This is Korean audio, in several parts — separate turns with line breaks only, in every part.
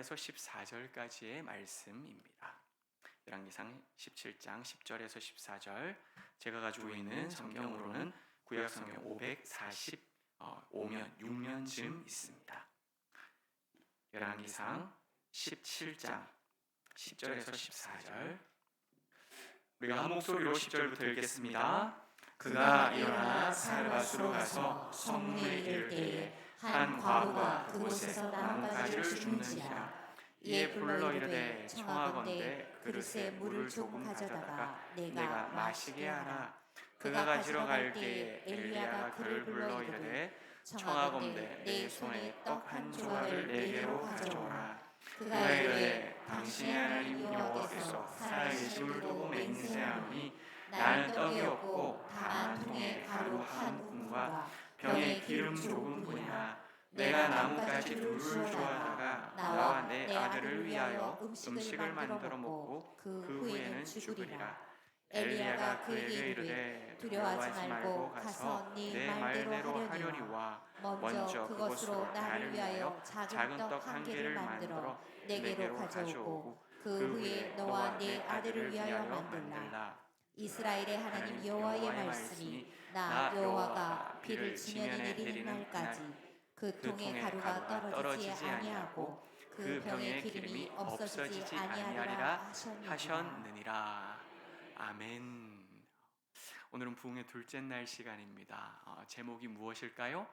10절에서 14절까지의 말씀입니다. 열왕기상 17장 10절에서 14절, 제가 가지고 있는 성경으로는 구약 성경 545면 6면쯤 있습니다. 열왕기상 17장 10절에서 14절, 우리가 한 목소리로 10절부터 읽겠습니다. 그가 일어나 사르밧으로 가서 성문에 이를 때에 한 과부가 그곳에서 나뭇가지를 줍는지라. 이에 불러 이르되 청하건대 그릇에 물을 조금 가져다가 내가 마시게 하라. 그가 가지러 갈 때에 엘리야가 그를 불러 이르되 청하건대 내 손에 떡 한 조각을 내게로 가져오라. 그가 이르되 당신의 하나님 여호와께서 살아계심을 두고 맹세하노니 나는 떡이 없고 다만 통에 가루 한 움과 병에 기름 조금뿐이나 내가 나뭇가지 둘을 좋아하다가 나와 내 아들을 위하여 음식을 만들어 먹고 그 후에는 죽으리라. 엘리야가 그에게 이르되 두려워하지 말고 가서 내 말대로 하려니와 먼저 그것으로 나를 위하여 작은 떡 한 개를 만들어 내게로 가져오고 그 후에 너와 네 아들을 위하여 만들라. 이스라엘의 하나님 여호와의 말씀이 나 여호와가 비를 지면에 내리는 날까지 그 통에 가루가 떨어지지 아니하고 그 병의 기름이 없어지지 아니하리라 하셨느니라. 아멘. 오늘은 부흥의 둘째 날 시간입니다. 제목이 무엇일까요?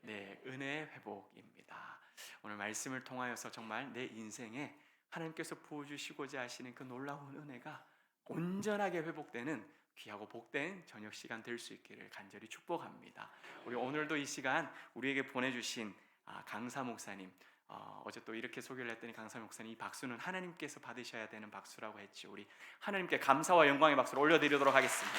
네, 은혜의 회복입니다. 오늘 말씀을 통하여서 정말 내 인생에 하나님께서 부어주시고자 하시는 그 놀라운 은혜가 온전하게 회복되는 귀하고 복된 저녁 시간 될 수 있기를 간절히 축복합니다. 우리 오늘도 이 시간 우리에게 보내주신 강사 목사님, 어제 또 이렇게 소개를 했더니 강사 목사님, 이 박수는 하나님께서 받으셔야 되는 박수라고 했죠. 우리 하나님께 감사와 영광의 박수를 올려드리도록 하겠습니다.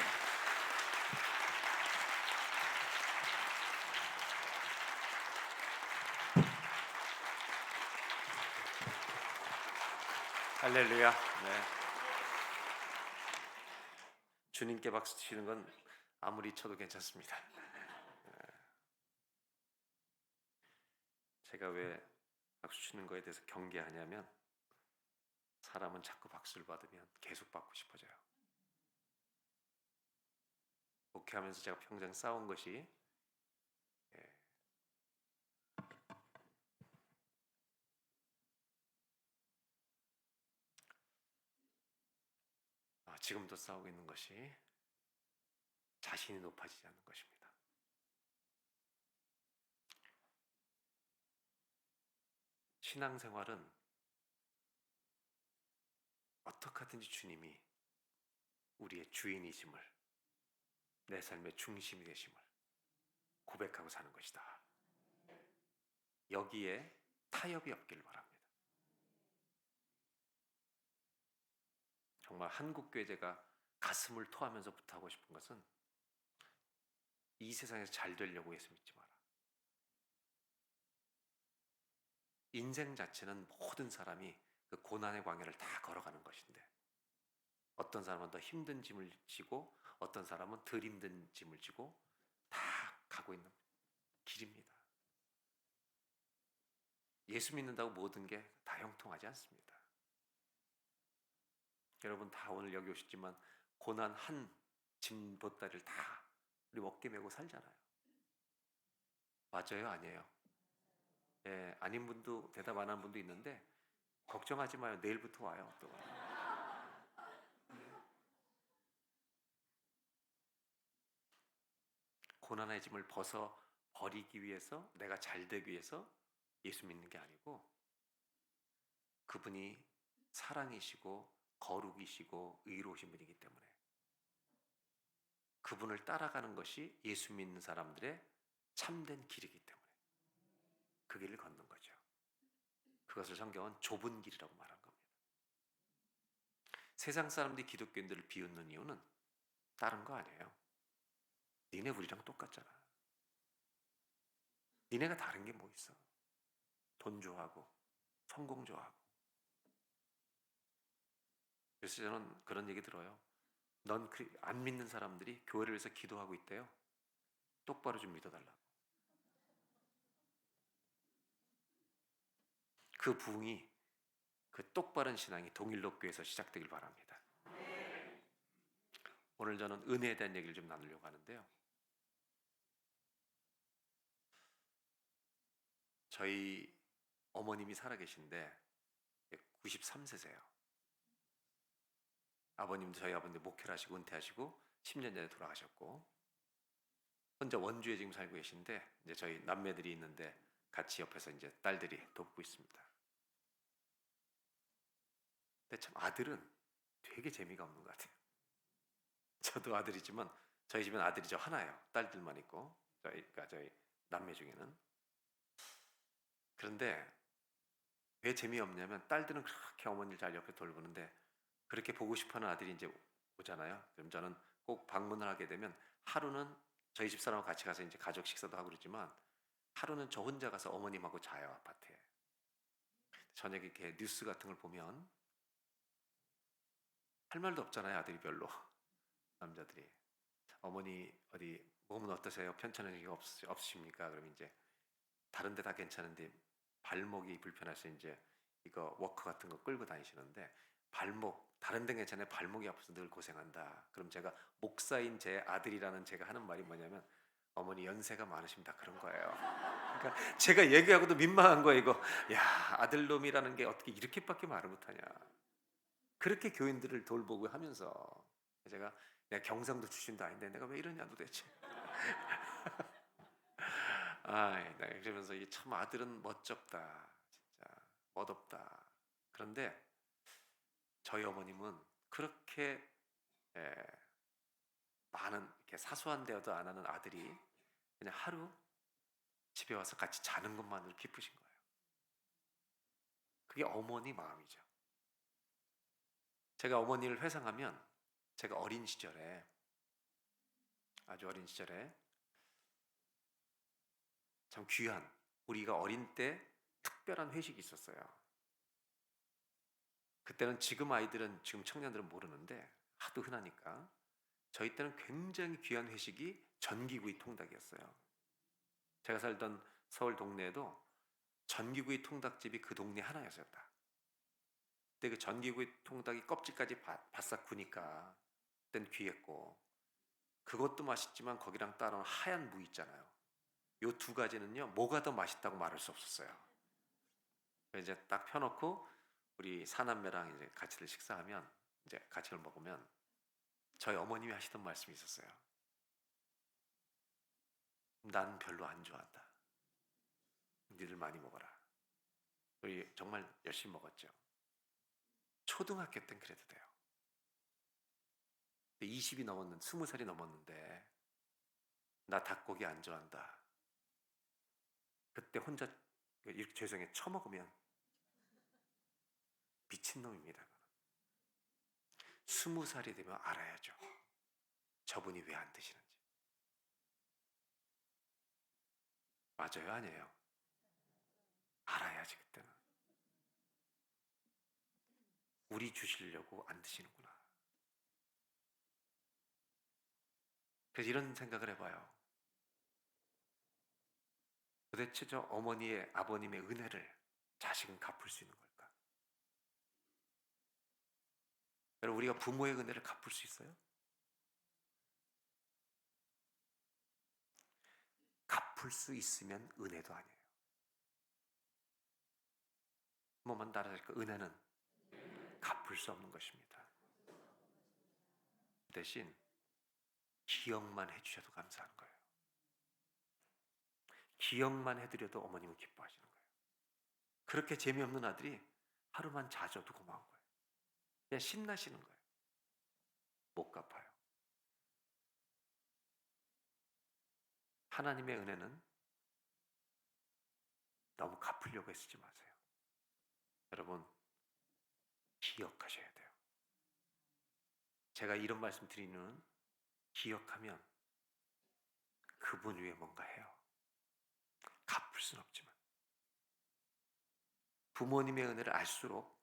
할렐루야. 네. 주님께 박수 치는 건 아무리 쳐도 괜찮습니다. 제가 왜 박수 치는 거에 대해서 경계하냐면, 사람은 자꾸 박수를 받으면 계속 받고 싶어져요. 목회하면서 제가 평생 쌓은 것이 지금도 싸우고 있는 것이 자신이 높아지지 않는 것입니다. 신앙생활은 어떻게 하든지 주님이 우리의 주인이심을, 내 삶의 중심이 되심을 고백하고 사는 것이다. 여기에 타협이 없기를 바랍니다. 정말 한국교회 제가 가슴을 토하면서 부탁하고 싶은 것은, 이 세상에서 잘 되려고 예수 믿지 마라. 인생 자체는 모든 사람이 그 고난의 광야를 다 걸어가는 것인데, 어떤 사람은 더 힘든 짐을 지고 어떤 사람은 덜 힘든 짐을 지고 다 가고 있는 길입니다. 예수 믿는다고 모든 게 다 형통하지 않습니다. 여러분 다 오늘 여기 오셨지만 고난 한 짐 보따리를 다 우리 어깨 메고 살잖아요. 맞아요? 아니에요? 예, 아닌 분도 대답 안 하는 분도 있는데, 걱정하지 마요. 내일부터 와요. 또 고난의 짐을 벗어 버리기 위해서, 내가 잘 되기 위해서 예수 믿는 게 아니고, 그분이 사랑이시고 거룩이시고 의로우신 분이기 때문에 그분을 따라가는 것이 예수 믿는 사람들의 참된 길이기 때문에 그 길을 걷는 거죠. 그것을 성경은 좁은 길이라고 말한 겁니다. 세상 사람들이 기독교인들을 비웃는 이유는 다른 거 아니에요. 니네 우리랑 똑같잖아. 니네가 다른 게 뭐 있어? 돈 좋아하고 성공 좋아하고. 그래서 저는 그런 얘기 들어요. 넌 안 믿는 사람들이 교회를 위해서 기도하고 있대요. 똑바로 좀 믿어달라고. 그 부흥이, 그 똑바른 신앙이 동일록교에서 시작되길 바랍니다. 오늘 저는 은혜에 대한 얘기를 좀 나누려고 하는데요. 저희 어머님이 살아계신데 93세세요. 아버님도 저희 아버님도 목회를 하시고 은퇴하시고 10년 전에 돌아가셨고, 혼자 원주에 지금 살고 계신데 이제 저희 남매들이 있는데 같이 옆에서 이제 딸들이 돕고 있습니다. 근데 참 아들은 되게 재미가 없는 것 같아요. 저도 아들이지만 저희 집엔 아들이 저 하나예요. 딸들만 있고, 저희 남매 중에는. 그런데 왜 재미없냐면 딸들은 그렇게 어머니를 잘 옆에 돌보는데 그렇게 보고 싶어하는 아들이 이제 오잖아요. 그럼 저는 꼭 방문을 하게 되면 하루는 저희 집사람하고 같이 가서 이제 가족 식사도 하고 그러지만 하루는 저 혼자 가서 어머님하고 자요, 아파트에. 저녁에 이렇게 뉴스 같은 걸 보면 할 말도 없잖아요, 아들이 별로. 남자들이. 어머니 어디 몸은 어떠세요? 편찮은 일 없으십니까? 그러면 이제 다른 데 다 괜찮은데 발목이 불편해서 이제 이거 워커 같은 거 끌고 다니시는데, 발목 다른 데는 괜찮아요, 발목이 아파서 늘 고생한다. 그럼 제가 목사인 제 아들이라는 제가 하는 말이 뭐냐면, 어머니 연세가 많으십니다, 그런 거예요. 그러니까 제가 얘기하고도 민망한 거예요. 이거, 야, 아들놈이라는 게 어떻게 이렇게밖에 말을 못하냐. 그렇게 교인들을 돌보고 하면서 제가, 내가 경상도 출신도 아닌데 내가 왜 이러냐 도대체. 그러면서 이 참 아들은 멋쩍다, 진짜 멋없다. 그런데 저희 어머님은 그렇게 많은 이렇게 사소한 대화도 안 하는 아들이 그냥 하루 집에 와서 같이 자는 것만으로 기쁘신 거예요. 그게 어머니 마음이죠. 제가 어머니를 회상하면 제가 어린 시절에, 아주 어린 시절에 참 귀한, 우리가 어린 때 특별한 회식이 있었어요. 그때는 지금 아이들은, 지금 청년들은 모르는데 하도 흔하니까 저희 때는 굉장히 귀한 회식이 전기구이 통닭이었어요. 제가 살던 서울 동네에도 전기구이 통닭집이 그 동네 하나였었다. 근데 그 전기구이 통닭이 껍질까지 바싹 구니까 그땐 귀했고, 그것도 맛있지만 거기랑 따라오는 하얀 무 있잖아요. 요 두 가지는요, 뭐가 더 맛있다고 말할 수 없었어요. 그래서 이제 딱 펴놓고 우리 사남매랑 이제 같이들 식사하면, 이제 같이 먹으면 저희 어머님이 하시던 말씀이 있었어요. 난 별로 안 좋아한다. 니들 많이 먹어라. 우리 정말 열심히 먹었죠. 초등학교 땐 그래도 돼요. 20이 넘었는데, 20살이 넘었는데 나 닭고기 안 좋아한다. 그때 혼자 이렇게 죄송해 처먹으면 미친놈입니다. 20살이 되면 알아야죠, 저분이 왜 안 드시는지. 맞아요, 아니에요? 알아야지. 그때는 우리 주시려고 안 드시는구나. 그래서 이런 생각을 해봐요. 도대체 저 어머니의, 아버님의 은혜를 자식은 갚을 수 있는 걸까? 여러분, 우리가 부모의 은혜를 갚을 수 있어요? 갚을 수 있으면 은혜도 아니에요. 한 번만 따라할까? 은혜는 갚을 수 없는 것입니다. 대신 기억만 해주셔도 감사한 거예요. 기억만 해드려도 어머님은 기뻐하시는 거예요. 그렇게 재미없는 아들이 하루만 자줘도 고마운 거예요. 그냥 신나시는 거예요. 못 갚아요. 하나님의 은혜는 너무 갚으려고 애쓰지 마세요. 여러분, 기억하셔야 돼요. 제가 이런 말씀 드리는 이유는, 기억하면 그분 위에 뭔가 해요. 갚을 수는 없지만 부모님의 은혜를 알수록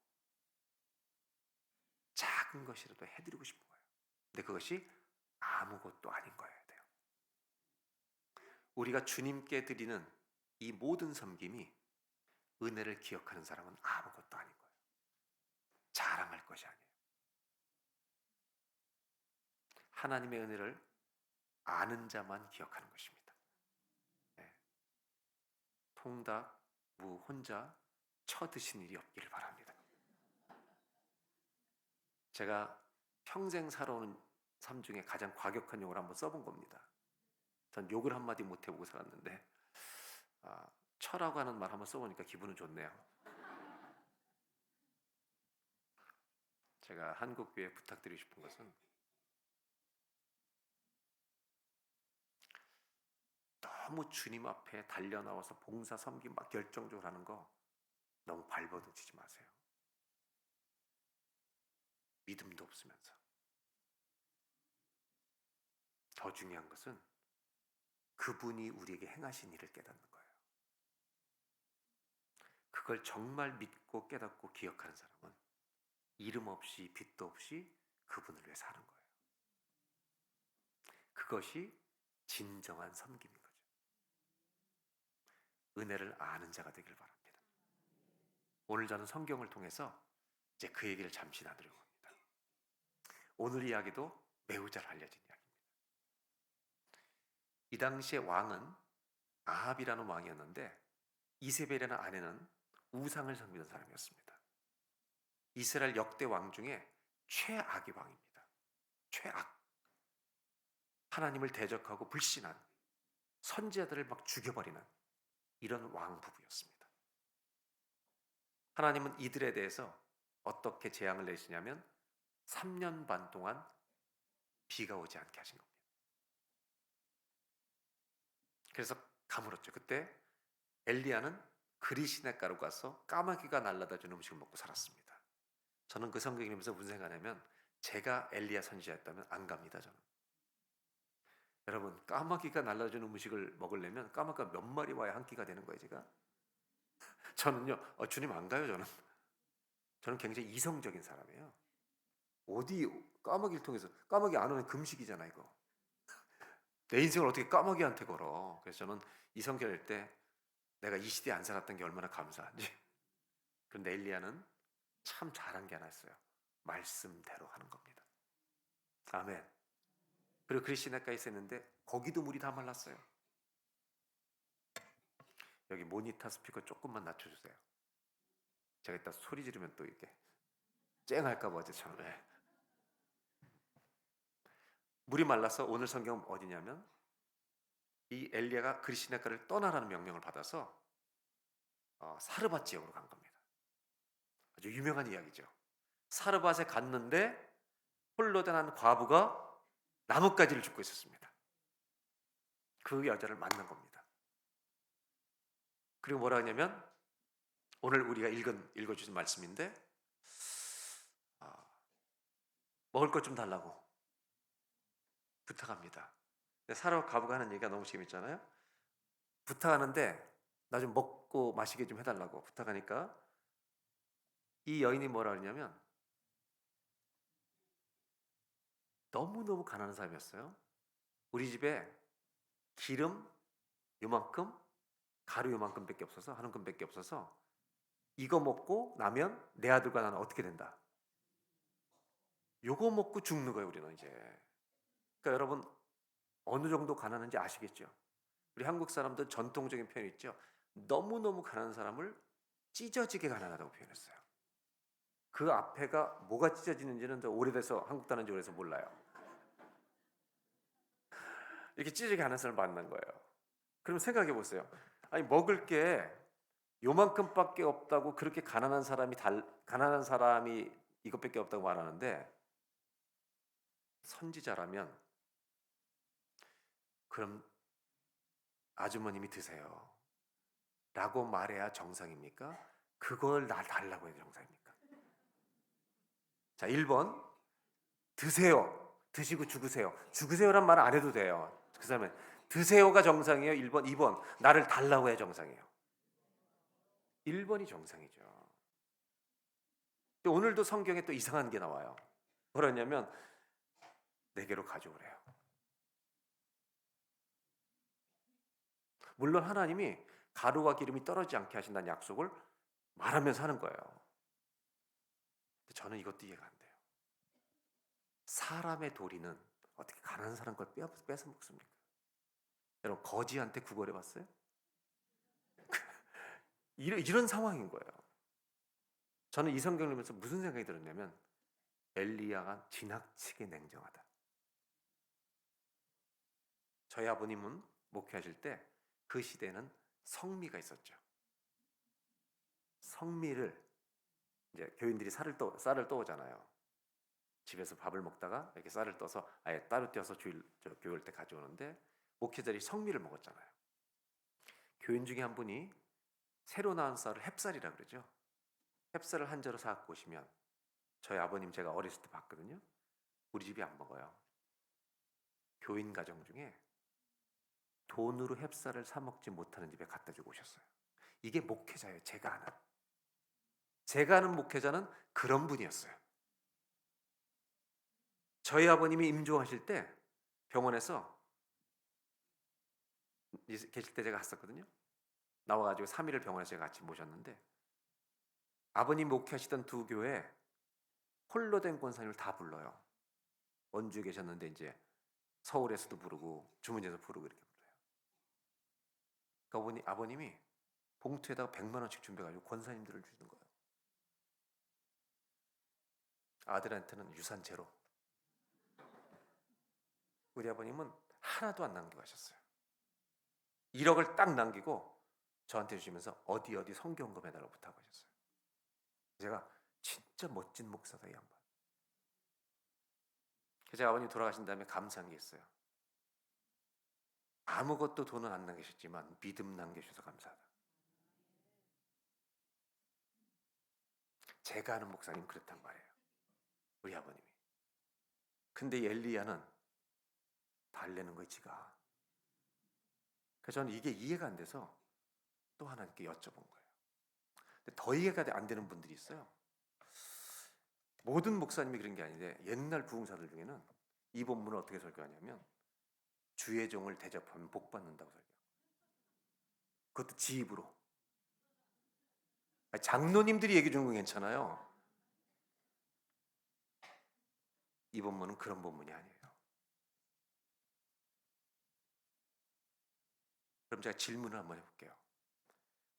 작은 것이라도 해드리고 싶은 거예요. 근데 그것이 아무것도 아닌 거여야 돼요. 우리가 주님께 드리는 이 모든 섬김이 은혜를 기억하는 사람은 아무것도 아닌 거예요. 자랑할 것이 아니에요. 하나님의 은혜를 아는 자만 기억하는 것입니다. 네. 통닭, 무 혼자 쳐드신 일이 없기를 바랍니다. 제가 평생 살아오는 삶 중에 가장 과격한 욕을 한번 써본 겁니다. 전 욕을 한마디 못 해보고 살았는데 쳐라고 하는 말 한번 써보니까 기분은 좋네요. 제가 한국교회에 부탁드리고 싶은 것은 너무 주님 앞에 달려나와서 봉사 섬김 막 결정적으로 하는 거 너무 발버둥치지 마세요. 믿음도 없으면서. 더 중요한 것은 그분이 우리에게 행하신 일을 깨닫는 거예요. 그걸 정말 믿고 깨닫고 기억하는 사람은 이름 없이 빚도 없이 그분을 위해 사는 거예요. 그것이 진정한 섬김인 거죠. 은혜를 아는 자가 되길 바랍니다. 오늘 저는 성경을 통해서 이제 그 얘기를 잠시 나누려고 합니다. 오늘 이야기도 매우 잘 알려진 이야기입니다. 이 당시의 왕은 아합이라는 왕이었는데 이세벨이라는 아내는 우상을 섬기는 사람이었습니다. 이스라엘 역대 왕 중에 최악의 왕입니다. 최악. 하나님을 대적하고 불신한 선지자들을 막 죽여버리는 이런 왕 부부였습니다. 하나님은 이들에 대해서 어떻게 재앙을 내시냐면 3년 반 동안 비가 오지 않게 하신 겁니다. 그래서 가물었죠. 그때 엘리야는 그리시네가로 가서 까마귀가 날아다 준 음식을 먹고 살았습니다. 저는 그 성경 읽으면서 무슨 생각하냐면 제가 엘리야 선지자였다면 안 갑니다. 저는. 여러분, 까마귀가 날아준 음식을 먹으려면 까마귀가 몇 마리 와야 한 끼가 되는 거예요, 제가? 저는요, 주님 안 가요, 저는 굉장히 이성적인 사람이에요. 어디 까마귀를 통해서, 까마귀 안 오는 금식이잖아, 이거. 내 인생을 어떻게 까마귀한테 걸어. 그래서 저는 이 성경 읽을 때 내가 이 시대에 안 살았던 게 얼마나 감사한지. 그런데 엘리야는 참 잘한 게 하나 있어요. 말씀대로 하는 겁니다. 아멘. 그리고 그리시네가에 있었는데 거기도 물이 다 말랐어요. 여기 모니터 스피커 조금만 낮춰주세요. 제가 이따 소리 지르면 또 이렇게 쨍할까 봐 어제처럼. 물이 말라서 오늘 성경은 어디냐면 이 엘리야가 그리시네가를 떠나라는 명령을 받아서 사르밧 지역으로 간 겁니다. 아주 유명한 이야기죠. 사르밧에 갔는데 홀로 된 과부가 나뭇가지를 줍고 있었습니다. 그 여자를 만난 겁니다. 그리고 뭐라 하냐면 오늘 우리가 읽어주신 말씀인데 먹을 것 좀 달라고 부탁합니다. 사르밧 과부가 하는 얘기가 너무 재밌잖아요. 부탁하는데 나 좀 먹고 마시게 좀 해달라고 부탁하니까 이 여인이 뭐라 하냐면 너무너무 가난한 사람이었어요. 우리 집에 기름 요만큼, 가루 요만큼밖에 없어서, 한 움큼밖에 없어서 이거 먹고 나면 내 아들과 나는 어떻게 된다? 요거 먹고 죽는 거예요, 우리는 이제. 그러니까 여러분 어느 정도 가난한지 아시겠죠? 우리 한국 사람들 전통적인 표현이 있죠. 너무너무 가난한 사람을 찢어지게 가난하다고 표현했어요. 그 앞에가 뭐가 찢어지는지는 더 오래돼서 한국 다닌 지 오래돼서 몰라요. 이렇게 찢어지게 가난한 사람을 만난 거예요. 그럼 생각해 보세요. 아니 먹을 게 요만큼밖에 없다고 그렇게 가난한 사람이 이것밖에 없다고 말하는데 선지자라면 그럼 아주머님이 드세요 라고 말해야 정상입니까? 그걸 나 달라고 해야 정상입니까? 자, 1번 드세요. 드시고 죽으세요. 죽으세요란 말 안 해도 돼요. 그 사람은 드세요가 정상이에요. 1번, 2번 나를 달라고 해야 정상이에요. 1번이 정상이죠. 오늘도 성경에 또 이상한 게 나와요. 뭐라냐면 내게로 가져오래요. 물론 하나님이 가루와 기름이 떨어지지 않게 하신다는 약속을 말하면서 하는 거예요. 근데 저는 이것도 이해가 안 돼요. 사람의 도리는 어떻게 가난한 사람 걸 뺏어 먹습니까? 여러분, 거지한테 구걸해 봤어요? 이런 상황인 거예요. 저는 이 성경을 보면서 무슨 생각이 들었냐면 엘리야가 지나치게 냉정하다. 저희 아버님은 목회하실 때 그 시대에는 성미가 있었죠. 성미를 이제 교인들이 쌀을 떠오잖아요. 집에서 밥을 먹다가 이렇게 쌀을 떠서 아예 따로 떼어서 교회 올 때 가져오는데 목회자들이 성미를 먹었잖아요. 교인 중에 한 분이 새로 나온 쌀을 햅쌀이라 그러죠. 햅쌀을 한 저로 사갖고 오시면 저희 아버님 제가 어렸을 때 봤거든요. 우리 집이 안 먹어요. 교인 가정 중에 돈으로 햅쌀을 사 먹지 못하는 집에 갖다 주고 오셨어요. 이게 목회자예요. 제가 아는 목회자는 그런 분이었어요. 저희 아버님이 임종하실 때 병원에서 계실 때 제가 갔었거든요. 나와가지고 3일을 병원에서 제가 같이 모셨는데 아버님 목회하시던 두 교회 홀로 된 권사님을 다 불러요. 원주에 계셨는데 이제 서울에서도 부르고 주문제에서 부르고 이렇게 불러요. 그러니까 아버님이 봉투에다가 100만 원씩 준비해가지고 권사님들을 주시는 거예요. 아들한테는 유산 제로. 우리 아버님은 하나도 안 남기고 하셨어요. 1억을 딱 남기고 저한테 주시면서 어디 성경금 해달라고 부탁하셨어요. 제가 진짜 멋진 목사다 이 양반. 제가 아버님 돌아가신 다음에 감사한 게 있어요. 아무것도 돈은 안 남기셨지만 믿음 남겨주셔서 감사하다. 제가 아는 목사님 그렇단 말이에요. 우리 아버님이. 근데 엘리야는 달래는 거예요, 지가. 그래서 저는 이게 이해가 안 돼서 또 하나님께 여쭤본 거예요. 근데 더 이해가 안 되는 분들이 있어요. 모든 목사님이 그런 게 아닌데 옛날 부흥사들 중에는 이 본문을 어떻게 설교하냐면 주의 종을 대접하면 복 받는다고 설교해요. 그것도 지 입으로. 장로님들이 얘기 주는 건 괜찮아요. 이 본문은 그런 본문이 아니에요. 그럼 제가 질문을 한번 해볼게요.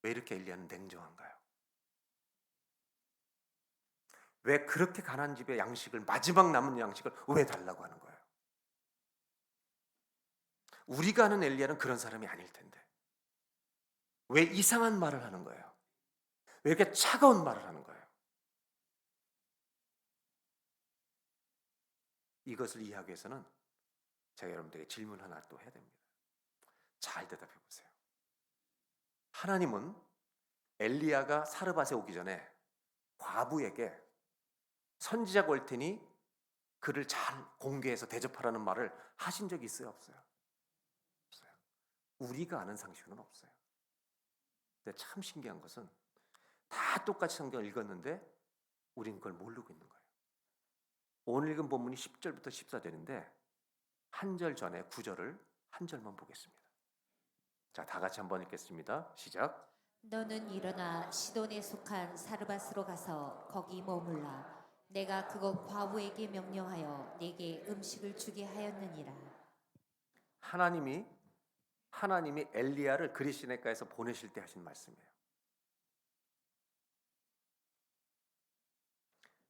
왜 이렇게 엘리야는 냉정한가요? 왜 그렇게 가난한 집의 양식을 마지막 남은 양식을 왜 달라고 하는 거예요? 우리가 아는 엘리야는 그런 사람이 아닐 텐데 왜 이상한 말을 하는 거예요? 왜 이렇게 차가운 말을 하는 거예요? 이것을 이해하기 위해서는 제가 여러분들에게 질문 하나 또 해야 됩니다. 잘 대답해 보세요. 하나님은 엘리야가 사르밧에 오기 전에 과부에게 선지자가 올 테니 그를 잘 공개해서 대접하라는 말을 하신 적이 있어요? 없어요? 없어요. 우리가 아는 상식은 없어요. 근데 참 신기한 것은 다 똑같이 성경을 읽었는데 우리는 그걸 모르고 있는 거예요. 오늘 읽은 본문이 10절부터 14절인데 한 절 전에 9절을 한 절만 보겠습니다. 자, 다 같이 한번 읽겠습니다. 시작.
너는 일어나 시돈에 속한 사르밧으로 가서 거기 머물라. 내가 그곳 과부에게 명령하여 네게 음식을 주게 하였느니라.
하나님이 엘리야를 그리시네가에서 보내실 때 하신 말씀이에요.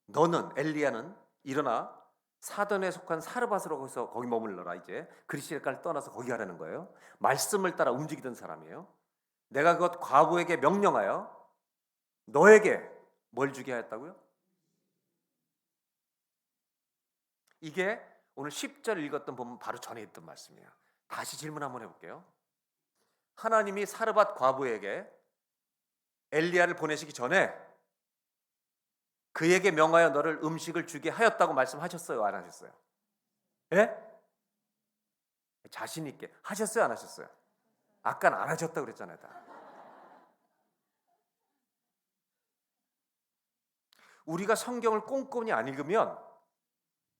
너는 엘리야는 일어나 사돈에 속한 사르밧으로 가서 거기 머물러라. 이제 그리시네가를 떠나서 거기 가라는 거예요. 말씀을 따라 움직이던 사람이에요. 내가 그것 과부에게 명령하여 너에게 뭘 주게 하였다고요? 이게 오늘 10절 읽었던 부분 바로 전에 있던 말씀이에요. 다시 질문 한번 해볼게요. 하나님이 사르밧 과부에게 엘리야를 보내시기 전에 그에게 명하여 너를 음식을 주게 하였다고 말씀하셨어요? 안 하셨어요? 예? 자신 있게 하셨어요? 안 하셨어요? 아까는 안 하셨다고 그랬잖아요. 다. 우리가 성경을 꼼꼼히 안 읽으면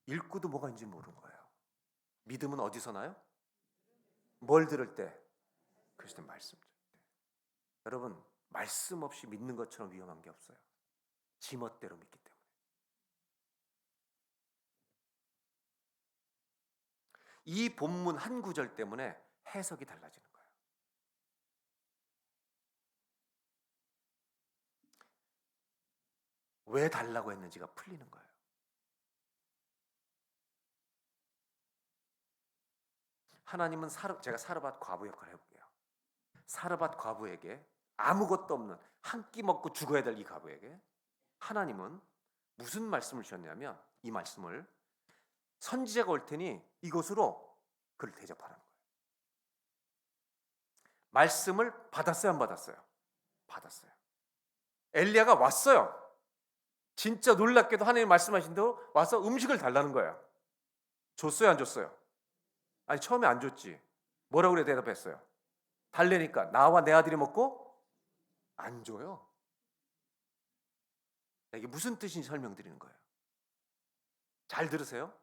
읽고도 뭐가 있는지 모르는 거예요. 믿음은 어디서 나요? 뭘 들을 때? 그리스도의 말씀 들을 때. 여러분, 말씀 없이 믿는 것처럼 위험한 게 없어요. 지멋대로 믿기 때문에. 이 본문 한 구절 때문에 해석이 달라지는 거예요. 왜 달라고 했는지가 풀리는 거예요. 하나님은 제가 사르밧 과부 역할을 해볼게요. 사르밧 과부에게, 아무것도 없는 한 끼 먹고 죽어야 될 이 과부에게 하나님은 무슨 말씀을 주셨냐면, 이 말씀을 선지자가 올 테니 이곳으로 그를 대접하라는 거예요. 말씀을 받았어요, 안 받았어요? 받았어요. 엘리야가 왔어요. 진짜 놀랍게도 하나님 말씀하신 대로 와서 음식을 달라는 거예요. 줬어요, 안 줬어요? 아니, 처음에 안 줬지. 뭐라고 그래 대답했어요? 달래니까 나와 내 아들이 먹고. 안 줘요. 이게 무슨 뜻인지 설명드리는 거예요. 잘 들으세요.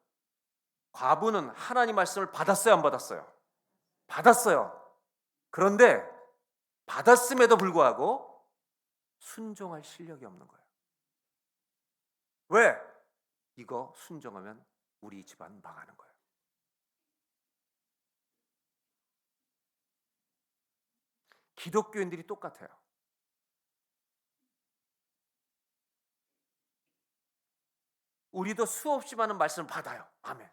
과부는 하나님 말씀을 받았어요, 안 받았어요? 받았어요. 그런데 받았음에도 불구하고 순종할 실력이 없는 거예요. 왜? 이거 순종하면 우리 집안 망하는 거예요. 기독교인들이 똑같아요. 우리도 수없이 많은 말씀을 받아요. 아멘.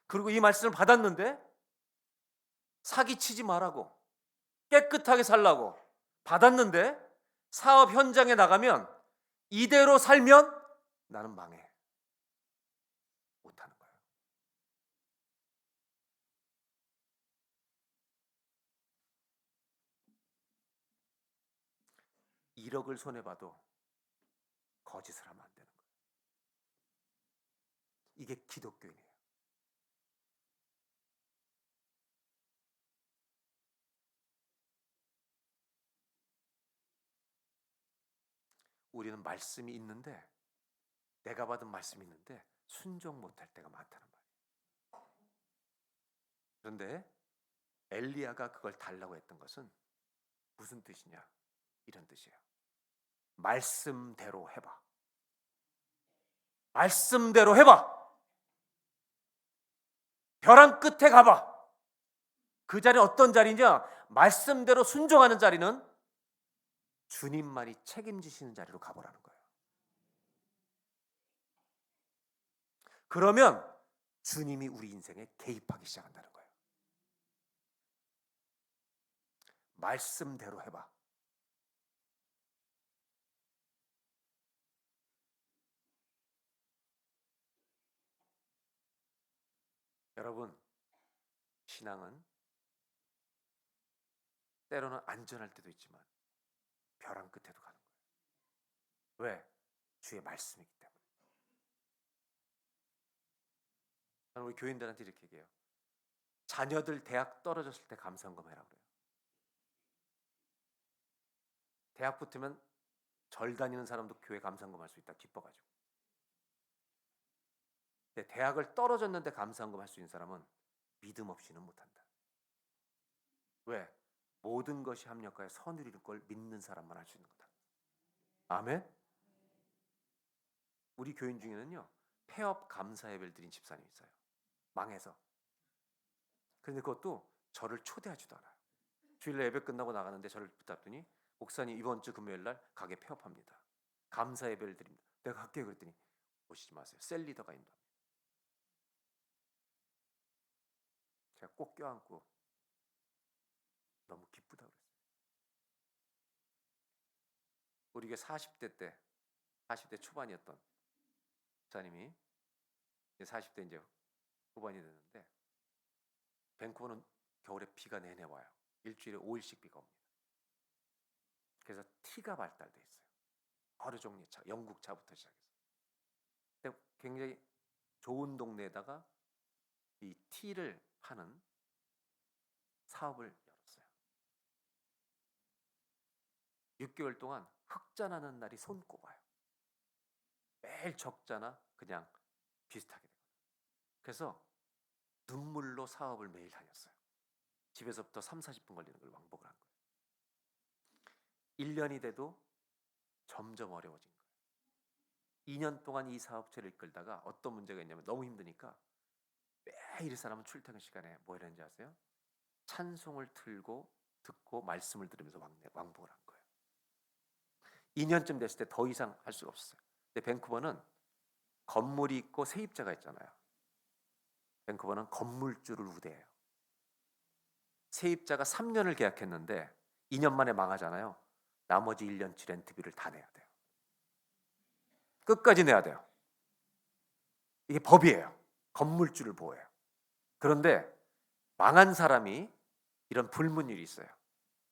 그리고 이 말씀을 받았는데 사기치지 말라고, 깨끗하게 살라고 받았는데 사업 현장에 나가면 이대로 살면 나는 망해. 못하는 거예요. (1억) 손해봐도 거짓을 하면 안 되는 거예요. 이게 기독교인이에요. 우리는 말씀이 있는데, 내가 받은 말씀이 있는데 순종 못할 때가 많다는 말이에요. 그런데 엘리야가 그걸 달라고 했던 것은 무슨 뜻이냐? 이런 뜻이에요. 말씀대로 해봐. 말씀대로 해봐. 벼랑 끝에 가봐. 그 자리는 어떤 자리냐? 말씀대로 순종하는 자리는 주님만이 책임지시는 자리로 가보라는 거예요. 그러면 주님이 우리 인생에 개입하기 시작한다는 거예요. 말씀대로 해봐. 여러분, 신앙은 때로는 안전할 때도 있지만 벼랑 끝에도 가는 거예요. 왜? 주의 말씀이기 때문에. 저는 우리 교인들한테 이렇게 얘기해요. 자녀들 대학 떨어졌을 때 감사헌금 해라 그래요. 대학 붙으면 절 다니는 사람도 교회 감사헌금 할 수 있다, 기뻐가지고. 근데 대학을 떨어졌는데 감사헌금 할 수 있는 사람은 믿음 없이는 못한다. 왜? 모든 것이 합력하여 선을 이룰 걸 믿는 사람만 할 수 있는 거다. 아멘? 우리 교인 중에는요, 폐업 감사 예배를 드린 집사님이 있어요. 망해서. 그런데 그것도 저를 초대하지도 않아요. 주일날 예배 끝나고 나가는데 저를 붙잡더니, 목사님 이번 주 금요일 날 가게 폐업합니다. 감사 예배를 드립니다. 내가 갈게요. 그랬더니 오시지 마세요. 셀 리더가 인도합니다. 제가 꼭 껴안고 너무 기쁘다 그랬어요. 우리 교회 40대 초반이었던 목사님이 40대 이제 후반이 됐는데, 밴쿠버는 겨울에 비가 내내 와요. 일주일에 5일씩 비가 옵니다. 그래서 T가 발달돼 있어요. 여러 종류의 차, 영국 차부터 시작해서. 근데 굉장히 좋은 동네에다가 이 T를 파는 사업을 열었어요. 6개월 동안 흑자 나는 날이 손꼽아요. 매일 적자나 그냥 비슷하게 되거든요. 그래서 눈물로 사업을 매일 다녔어요. 집에서부터 30-40분 걸리는 걸 왕복을 한 거예요. 1년이 돼도 점점 어려워진 거예요. 2년 동안 이 사업체를 이끌다가 어떤 문제가 있냐면 너무 힘드니까 매일 이 사람은 출퇴근 시간에 뭐 이랬는지 아세요? 찬송을 틀고 듣고 말씀을 들으면서 왕복을 한 거예요. 2년쯤 됐을 때 더 이상 할 수가 없었어요. 근데 밴쿠버는 건물이 있고 세입자가 있잖아요. 밴쿠버는 건물주를 우대해요. 세입자가 3년을 계약했는데 2년 만에 망하잖아요. 나머지 1년치 렌트비를 다 내야 돼요. 끝까지 내야 돼요. 이게 법이에요. 건물주를 보호해요. 그런데 망한 사람이 이런 불문율이 있어요.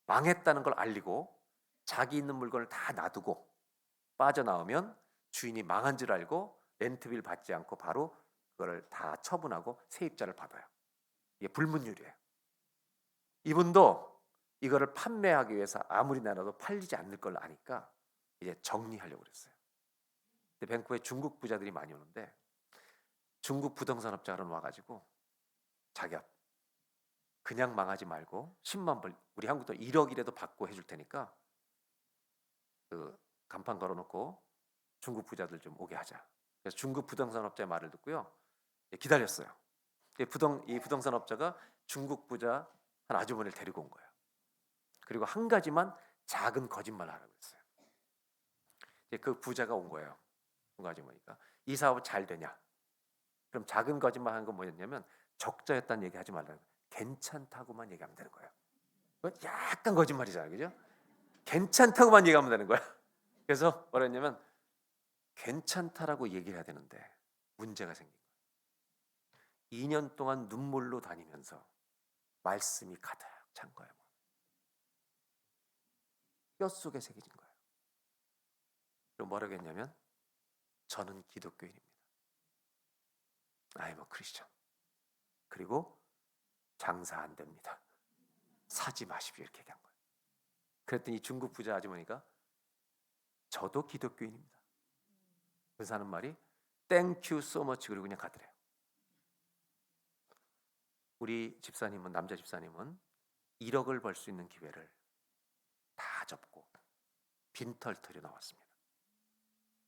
망했다는 걸 알리고 자기 있는 물건을 다 놔두고 빠져나오면 주인이 망한 줄 알고 렌트비를 받지 않고 바로 그걸 다 처분하고 세입자를 받아요. 이게 불문율이에요. 이분도 이거를 판매하기 위해서 아무리 나눠도 팔리지 않을 걸 아니까 이제 정리하려고 그랬어요. 근데 밴쿠버에 중국 부자들이 많이 오는데 중국 부동산업자가 와가지고 자기야 그냥 망하지 말고 10만 불, 우리 한국 돈 1억이라도 받고 해줄 테니까 그 간판 걸어놓고 중국 부자들 좀 오게 하자. 그래서 중국 부동산업자의 말을 듣고요 기다렸어요. 이 부동산업자가 중국 부자 한 아주머니를 데리고 온 거예요. 그리고 한 가지만 작은 거짓말을 하라고 했어요. 그 부자가 온 거예요. 그 아주머니가 이 사업은 잘 되냐? 그럼 작은 거짓말 한 건 뭐였냐면 적자였다는 얘기 하지 말라고. 괜찮다고만 얘기하면 되는 거예요. 약간 거짓말이잖아요, 그죠? 괜찮다고만 얘기하면 되는 거야. 그래서 뭐라 했냐면 괜찮다라고 얘기해야 되는데 문제가 생긴 거예요. 2년 동안 눈물로 다니면서 말씀이 가득 찬 거예요. 뼛속에 새겨진 거예요. 그럼 뭐라고 했냐면 저는 기독교인입니다. I'm a Christian. 그리고 장사 안 됩니다. 사지 마십시오. 이렇게 얘기한 거예요. 그랬더니 중국 부자 아주머니가 저도 기독교인입니다. 그래서 하는 말이 Thank you so much 그리고 그냥 가더래요. 우리 집사님은 남자 집사님은 1억을 벌 수 있는 기회를 다 접고 빈털터리 나왔습니다.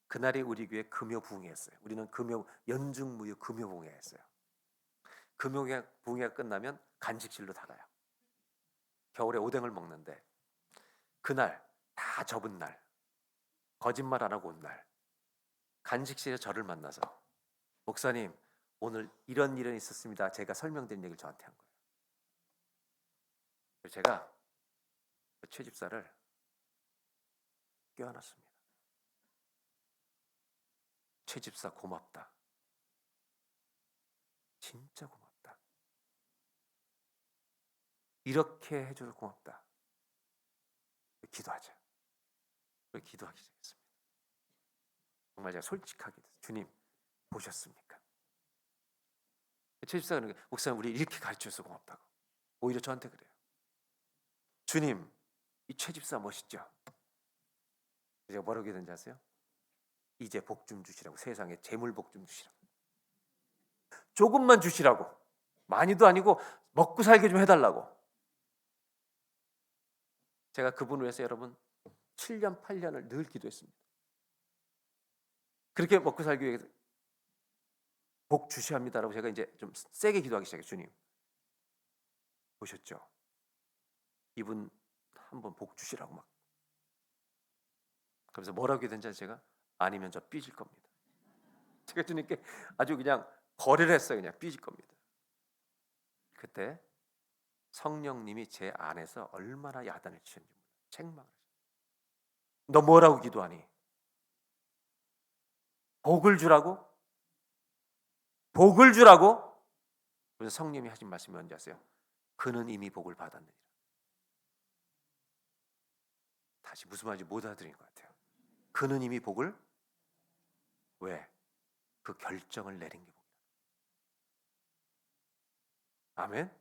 그날이 우리 교회 금요부흥회였어요. 우리는 연중무휴 금요부흥회였어요. 금요부흥회가 끝나면 간식실로 다 가요. 겨울에 오뎅을 먹는데 그날 다 접은 날, 거짓말 안 하고 온 날, 간식실에 저를 만나서 목사님 오늘 이런 일은 있었습니다. 제가 설명드린 얘기를 저한테 한 거예요. 그래서 제가 그 최 집사를 껴안았습니다. 최 집사 고맙다. 진짜 고맙다. 이렇게 해줘서 고맙다. 기도하자. 기도하기 시작했습니다. 정말 제가 솔직하게 주님 보셨습니까? 최 집사가 그러는 거예요. 목사님 우리 이렇게 가르쳐줘서 고맙다고. 오히려 저한테 그래요. 주님 이 최 집사 멋있죠? 제가 뭐라고 했는지 아세요? 이제 복 좀 주시라고. 세상에 재물 복 좀 주시라고. 조금만 주시라고. 많이도 아니고 먹고 살게 좀 해달라고. 제가 그분을 위해서 여러분 7년 8년을 늘 기도했습니다. 그렇게 먹고 살기 위해서 복 주셔야 합니다라고 제가 이제 좀 세게 기도하기 시작했어요. 주님 보셨죠? 이분 한번 복 주시라고 막. 그래서 뭐라고 했는지 제가 아니면 저 삐질 겁니다. 제가 주님께 아주 그냥 거래를 했어요. 그냥 삐질 겁니다. 그때 성령님이 제 안에서 얼마나 야단을 치는지 책망을 하셨어요. 너 뭐라고 기도하니? 복을 주라고? 복을 주라고? 그래서 성령님이 하신 말씀이 뭔지 아세요? 그는 이미 복을 받았느니라. 다시 무슨 말인지 못 알아들은 것 같아요. 그는 이미 복을 왜? 그 결정을 내린 게 복이다. 아멘?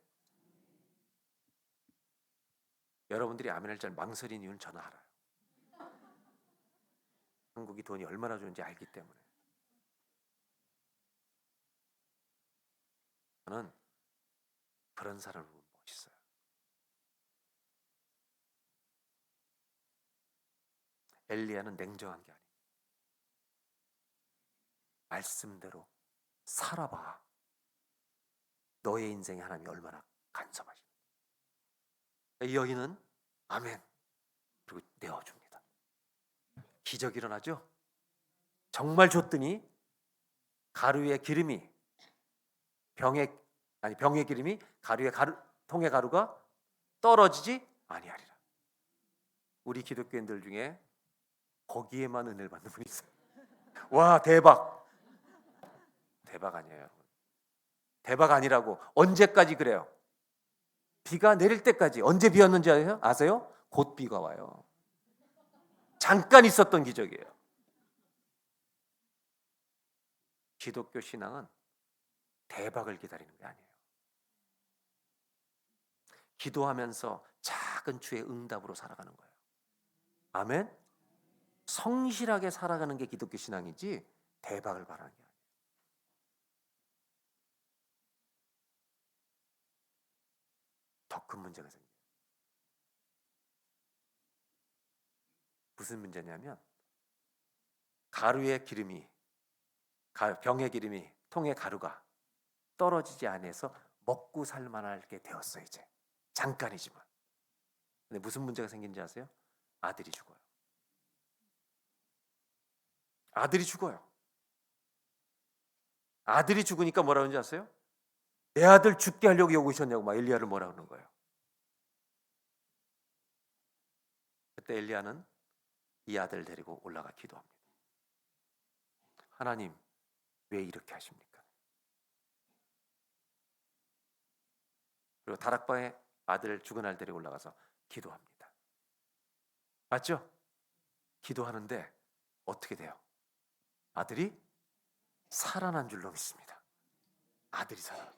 여러분들이 아멘을 잘 망설이는 이유는 저는 알아요. 한국이 돈이 얼마나 좋은지 알기 때문에. 저는 그런 사람을 멋있어요. 엘리야는 냉정한 게 아니에요. 말씀대로 살아봐. 너의 인생에 하나님이 얼마나 간섭하십니까? 이 여인은 아멘 그리고 내어줍니다. 기적이 일어나죠. 정말 줬더니 가루의 기름이 병의 기름이 통의 가루가 떨어지지 아니하리라. 우리 기독교인들 중에 거기에만 은혜를 받는 분이 있어요. 와, 대박. 대박 아니에요, 여러분. 대박 아니라고. 언제까지 그래요? 비가 내릴 때까지. 언제 비 왔는지 아세요? 곧 비가 와요. 잠깐 있었던 기적이에요. 기독교 신앙은 대박을 기다리는 게 아니에요. 기도하면서 작은 주의 응답으로 살아가는 거예요. 아멘? 성실하게 살아가는 게 기독교 신앙이지 대박을 바라는 게 아니에요. 더 큰 문제가 생겨요. 무슨 문제냐면 가루의 기름이 병의 기름이 통의 가루가 떨어지지 않아서 먹고 살만하게 되었어. 이제 잠깐이지만. 근데 무슨 문제가 생긴지 아세요? 아들이 죽어요. 아들이 죽어요. 아들이 죽으니까 뭐라 그러는지 아세요? 내 아들 죽게 하려고 여기 오셨냐고 막 엘리야를 뭐라 그러는 거예요. 그때 엘리야는 이 아들 데리고 올라가 기도합니다. 하나님, 왜 이렇게 하십니까? 그리고 다락방에 아들 죽은 아들 데리고 올라가서 기도합니다. 맞죠? 기도하는데 어떻게 돼요? 아들이 살아난 줄로 믿습니다. 아들이 살아.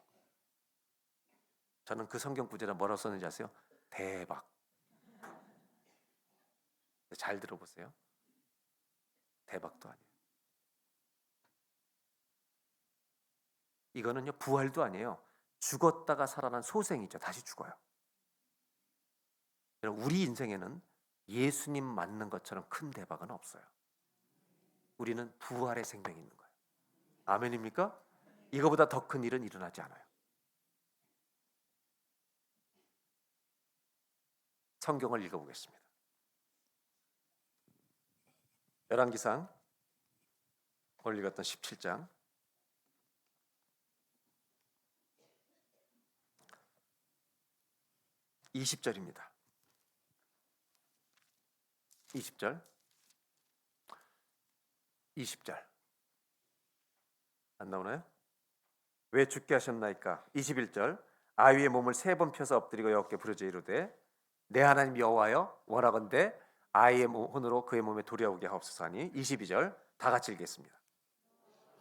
저는 그 성경 구절에 뭐라고 썼는지 아세요? 대박. 잘 들어보세요. 대박도 아니에요. 이거는요 부활도 아니에요. 죽었다가 살아난 소생이죠. 다시 죽어요. 우리 인생에는 예수님 맞는 것처럼 큰 대박은 없어요. 우리는 부활의 생명이 있는 거예요. 아멘입니까? 이거보다 더 큰 일은 일어나지 않아요. 성경을 읽어보겠습니다. 열왕기상 오늘 읽었던 17장 20절입니다. 20절 안 나오나요? 왜 죽게 하셨나이까? 21절 아위의 몸을 3번 펴서 엎드리고 여호와께 부르짖어 이르되 내 하나님 여호와여 원하건대 아이의 혼으로 그의 몸에 돌아오게 하옵소서 하니 22절 다 같이 읽겠습니다.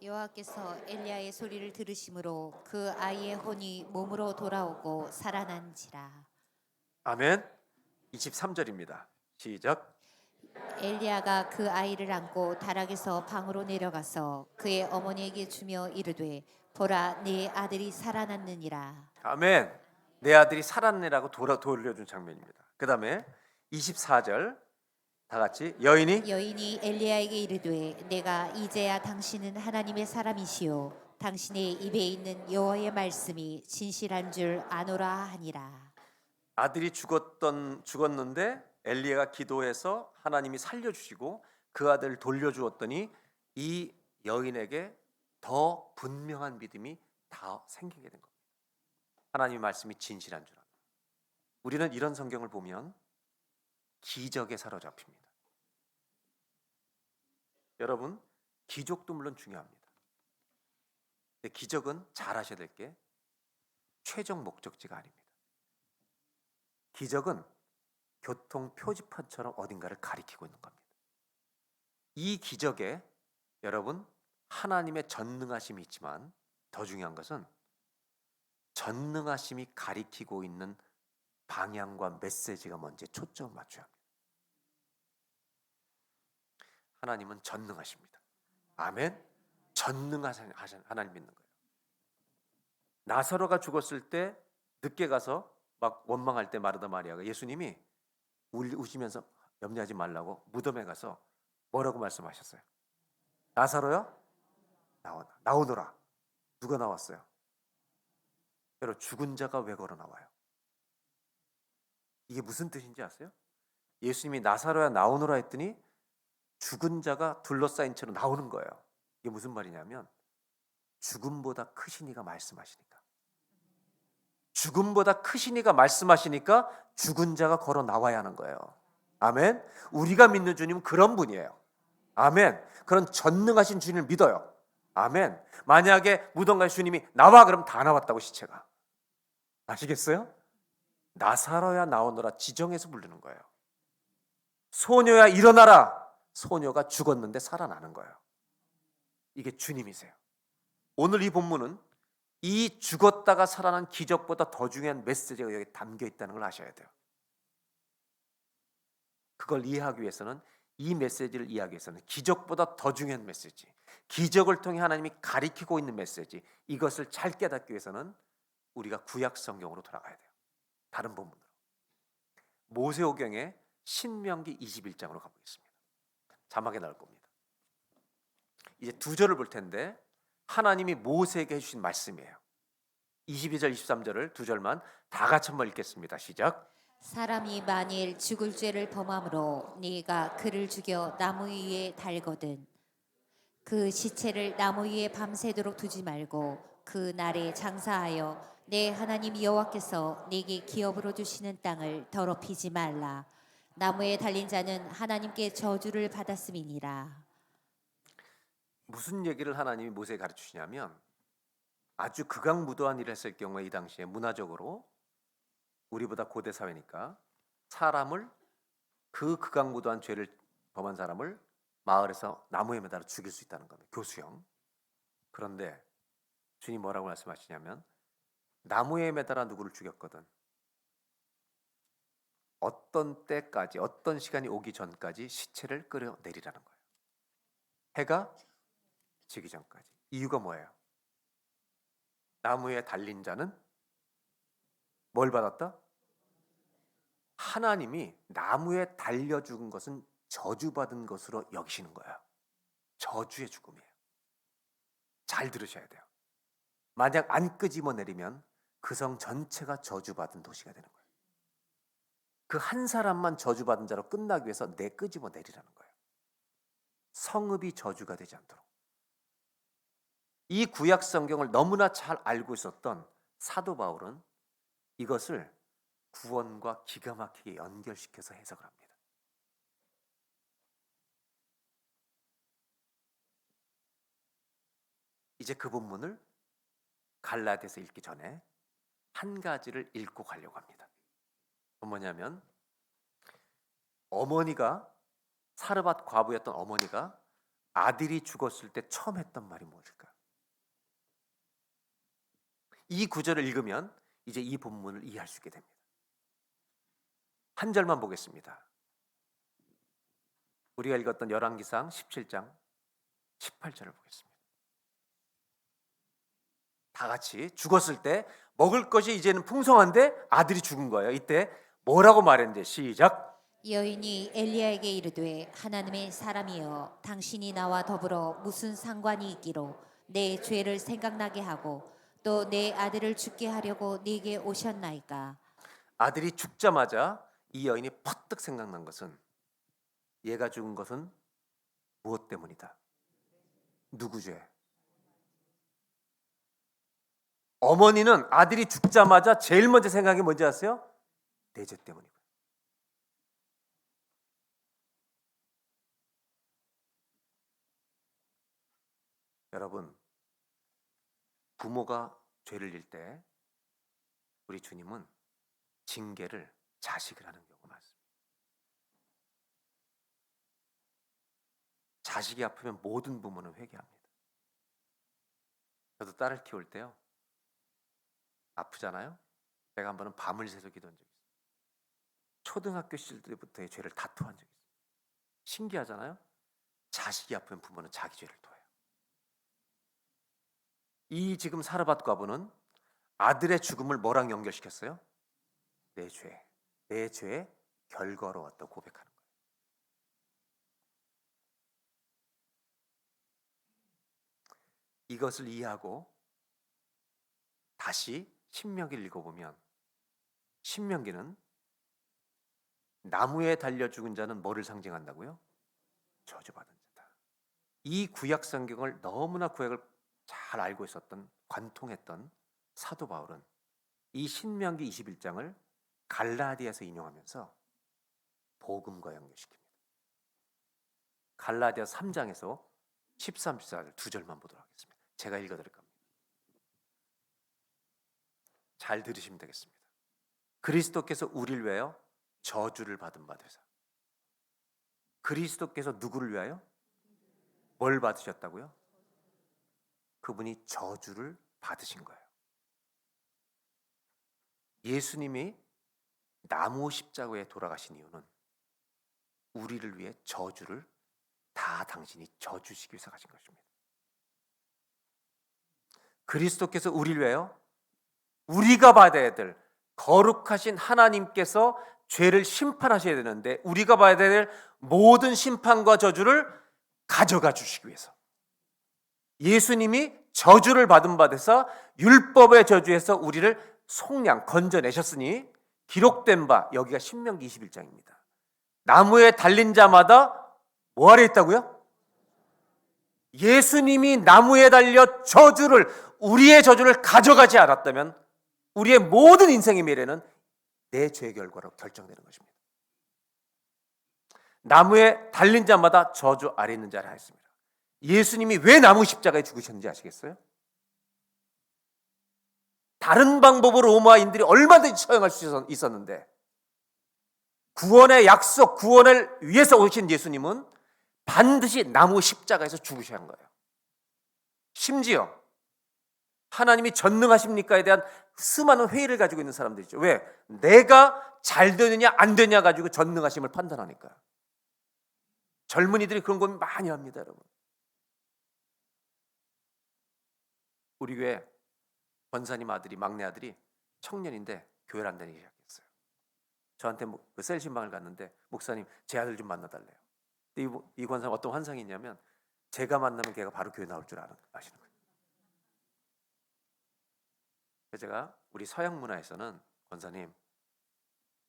여호와께서 엘리야의 소리를 들으심으로 그 아이의 혼이 몸으로 돌아오고 살아난지라.
아멘. 23절입니다. 시작.
엘리야가 그 아이를 안고 다락에서 방으로 내려가서 그의 어머니에게 주며 이르되 보라 네 아들이 살아났느니라.
아멘. 내 아들이 살았네라고 돌려준 장면입니다. 그 다음에 24절 다 같이
여인이 엘리야에게 이르되 내가 이제야 당신은 하나님의 사람이시요 당신의 입에 있는 여호와의 말씀이 진실한 줄 아노라 하니라.
아들이 죽었는데 엘리야가 기도해서 하나님이 살려주시고 그 아들을 돌려주었더니 이 여인에게 더 분명한 믿음이 다 생기게 된 겁니다. 하나님의 말씀이 진실한 줄 압니다. 우리는 이런 성경을 보면 기적에 사로잡힙니다. 여러분, 기적도 물론 중요합니다. 근데 기적은 잘 아셔야 될 게 최종 목적지가 아닙니다. 기적은 교통 표지판처럼 어딘가를 가리키고 있는 겁니다. 이 기적에 여러분 하나님의 전능하심이 있지만 더 중요한 것은 전능하심이 가리키고 있는 방향과 메시지가 뭔지 초점을 맞춰야 합니다. 하나님은 전능하십니다. 아멘. 전능하신 하나님 믿는 거예요. 나사로가 죽었을 때 늦게 가서 막 원망할 때 마르다 마리아가 예수님이 우시면서 염려하지 말라고 무덤에 가서 뭐라고 말씀하셨어요? 나사로야 나오너라. 누가 나왔어요? 여러분, 죽은 자가 왜 걸어 나와요? 이게 무슨 뜻인지 아세요? 예수님이 나사로야 나오너라 했더니 죽은 자가 둘러싸인 채로 나오는 거예요. 이게 무슨 말이냐면 죽음보다 크신 이가 말씀하시니까, 죽음보다 크신 이가 말씀하시니까 죽은 자가 걸어 나와야 하는 거예요. 아멘. 우리가 믿는 주님은 그런 분이에요. 아멘. 그런 전능하신 주님을 믿어요. 아멘. 만약에 무덤 갈 주님이 나와 그럼 다 나왔다고, 시체가. 아시겠어요? 나사로야 나오너라 지정해서 부르는 거예요. 소녀야 일어나라. 소녀가 죽었는데 살아나는 거예요. 이게 주님이세요. 오늘 이 본문은 이 죽었다가 살아난 기적보다 더 중요한 메시지가 여기 담겨 있다는 걸 아셔야 돼요. 그걸 이해하기 위해서는, 이 메시지를 이해하기 위해서는 기적보다 더 중요한 메시지, 기적을 통해 하나님이 가리키고 있는 메시지, 이것을 잘 깨닫기 위해서는 우리가 구약 성경으로 돌아가야 돼요. 다른 본문으로. 모세오경의 신명기 21장으로 가보겠습니다. 자막에 나올 겁니다. 이제 두 절을 볼 텐데 하나님이 모세에게 해주신 말씀이에요. 22절 23절을 두 절만 다 같이 한번 읽겠습니다. 시작.
사람이 만일 죽을 죄를 범함으로 네가 그를 죽여 나무 위에 달거든 그 시체를 나무 위에 밤새도록 두지 말고 그 날에 장사하여 내 하나님 여호와께서 네게 기업으로 주시는 땅을 더럽히지 말라. 나무에 달린 자는 하나님께 저주를 받았음이니라.
무슨 얘기를 하나님이 모세에게 가르치시냐면, 아주 극악무도한 일을 했을 경우에 이 당시에 문화적으로 우리보다 고대 사회니까 사람을, 그 극악무도한 죄를 범한 사람을 마을에서 나무에 매달아 죽일 수 있다는 겁니다. 교수형. 그런데 주님 뭐라고 말씀하시냐면, 나무에 매달아 누구를 죽였거든 어떤 때까지, 어떤 시간이 오기 전까지 시체를 끌어내리라는 거예요. 해가 지기 전까지. 이유가 뭐예요? 나무에 달린 자는 뭘 받았다? 하나님이 나무에 달려 죽은 것은 저주받은 것으로 여기시는 거예요. 저주의 죽음이에요. 잘 들으셔야 돼요. 만약 안 끄집어내리면 그 성 전체가 저주받은 도시가 되는 거예요. 그 한 사람만 저주받은 자로 끝나기 위해서 끄집어내리라는 거예요. 성읍이 저주가 되지 않도록. 이 구약 성경을 너무나 잘 알고 있었던 사도 바울은 이것을 구원과 기가 막히게 연결시켜서 해석을 합니다. 이제 그 본문을 갈라디아서 읽기 전에 한 가지를 읽고 가려고 합니다. 뭐냐면, 어머니가, 사르밧 과부였던 어머니가 아들이 죽었을 때 처음 했던 말이 무엇일까요? 이 구절을 읽으면 이제 이 본문을 이해할 수 있게 됩니다. 한 절만 보겠습니다. 우리가 읽었던 열왕기상 17장 18절을 보겠습니다. 다 같이. 죽었을 때 먹을 것이 이제는 풍성한데 아들이 죽은 거예요. 이때 뭐라고 말했는지 시작.
여인이 엘리야에게 이르되 하나님의 사람이여 당신이 나와 더불어 무슨 상관이 있기로 내 죄를 생각나게 하고 또 내 아들을 죽게 하려고 네게 오셨나이까.
아들이 죽자마자 이 여인이 퍼뜩 생각난 것은, 얘가 죽은 것은 무엇 때문이다? 누구 죄? 어머니는 아들이 죽자마자 제일 먼저 생각이 뭔지 아세요? 내 죄 때문이고요. 여러분, 부모가 죄를 질 때 우리 주님은 징계를 자식을 하는 경우가 많습니다. 자식이 아프면 모든 부모는 회개합니다. 저도 딸을 키울 때요, 아프잖아요? 제가 한 번은 밤을 새서 기도한 적이 있어요. 초등학교 시절 때부터의 죄를 다 토한 적이 있어요. 신기하잖아요? 자식이 아프면 부모는 자기 죄를 토해요. 이 지금 사르밧 과부는 아들의 죽음을 뭐랑 연결시켰어요? 내 죄, 내 죄의 결과로 왔다고 고백하는 거예요. 이것을 이해하고 다시 신명기를 읽어보면 신명기는 나무에 달려 죽은 자는 뭐를 상징한다고요? 저주받은 자다. 이 구약 성경을 너무나 구약을 잘 알고 있었던 관통했던 사도 바울은 이 신명기 21장을 갈라디아서 인용하면서 복음과 연결시킵니다. 갈라디아서 3장에서 13, 14절 두 절만 보도록 하겠습니다. 제가 읽어드릴 겁니다. 잘 들으시면 되겠습니다. 그리스도께서 우리를 위하여 저주를 받은 바 되사. 그리스도께서 누구를 위하여? 뭘 받으셨다고요? 그분이 저주를 받으신 거예요. 예수님이 나무 십자가에 돌아가신 이유는 우리를 위해 저주를 다 당신이 져주시기 위해서 가신 것입니다. 그리스도께서 우리를 위하여 우리가 받아야 될 거룩하신 하나님께서 죄를 심판하셔야 되는데 우리가 받아야 될 모든 심판과 저주를 가져가 주시기 위해서 예수님이 저주를 받은 바 돼서 율법의 저주에서 우리를 속량 건져내셨으니 기록된 바 여기가 신명기 21장입니다. 나무에 달린 자마다 뭐 아래 있다고요? 예수님이 나무에 달려 우리의 저주를 가져가지 않았다면 우리의 모든 인생의 미래는 내 죄의 결과로 결정되는 것입니다. 나무에 달린 자마다 저주 아래 있는 자라 했습니다. 예수님이 왜 나무 십자가에 죽으셨는지 아시겠어요? 다른 방법으로 로마인들이 얼마든지 처형할 수 있었는데 구원의 약속, 구원을 위해서 오신 예수님은 반드시 나무 십자가에서 죽으셔야 한 거예요. 심지어 하나님이 전능하십니까에 대한 수많은 회의를 가지고 있는 사람들이죠. 왜? 내가 잘 되느냐 안 되냐 가지고 전능하심을 판단하니까. 젊은이들이 그런 고민 많이 합니다, 여러분. 우리 교회 권사님 아들이, 막내 아들이 청년인데 교회를 안 다니기 시작했어요. 저한테 그 셀신방을 갔는데 목사님 제 아들 좀 만나달래요. 근데 이 권사님 어떤 환상이 있냐면 제가 만나면 걔가 바로 교회 나올 줄 아시는 거예요. 그래서 제가 우리 서양 문화에서는 권사님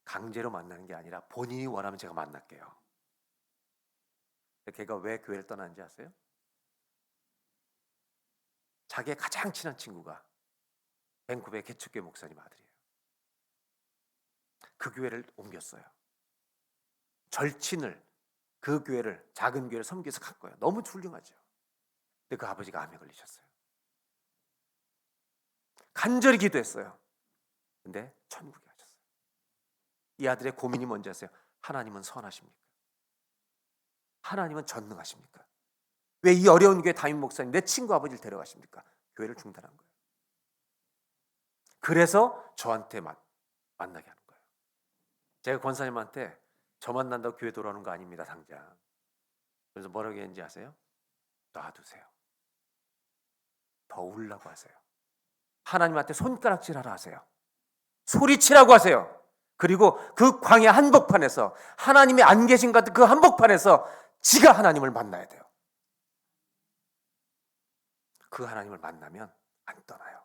강제로 만나는 게 아니라 본인이 원하면 제가 만날게요. 걔가 왜 교회를 떠났는지 아세요? 자기의 가장 친한 친구가 밴쿠버의 개척교회 목사님 아들이에요. 그 교회를 옮겼어요. 절친을 그 교회를 작은 교회를 섬겨서 갈 거예요. 너무 훌륭하죠. 근데 그 아버지가 암에 걸리셨어요. 간절히 기도했어요. 근데 천국에 가셨어요. 이 아들의 고민이 뭔지 아세요? 하나님은 선하십니까? 하나님은 전능하십니까? 왜 이 어려운 교회 담임 목사님 내 친구 아버지를 데려가십니까? 교회를 중단한 거예요. 그래서 저한테 만나게 하는 거예요. 제가 권사님한테 저 만난다고 교회 돌아오는 거 아닙니다, 당장. 그래서 뭐라고 했는지 아세요? 놔두세요. 더 울라고 하세요. 하나님한테 손가락질하라 하세요. 소리치라고 하세요. 그리고 그 광야 한복판에서 하나님이 안 계신 것 같은 그 한복판에서 지가 하나님을 만나야 돼요. 그 하나님을 만나면 안 떠나요.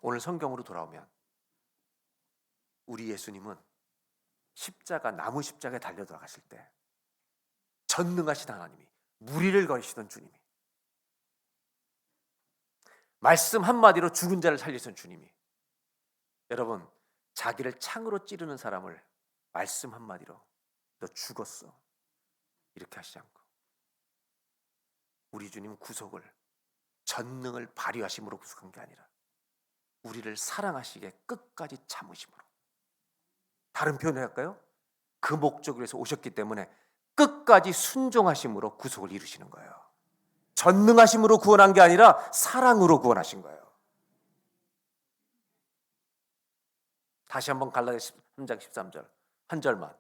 오늘 성경으로 돌아오면 우리 예수님은 나무 십자가에 달려 들어가실 때 전능하신 하나님이 무리를 거리시던 주님이 말씀 한마디로 죽은 자를 살리신 주님이 여러분 자기를 창으로 찌르는 사람을 말씀 한마디로 너 죽었어 이렇게 하시지 않고 우리 주님은 구속을 전능을 발휘하심으로 구속한 게 아니라 우리를 사랑하시게 끝까지 참으심으로 다른 표현을 할까요? 그 목적을 위해서 오셨기 때문에 끝까지 순종하심으로 구속을 이루시는 거예요. 전능하심으로 구원한 게 아니라 사랑으로 구원하신 거예요. 다시 한번 갈라디아서 3장 13절 한 절만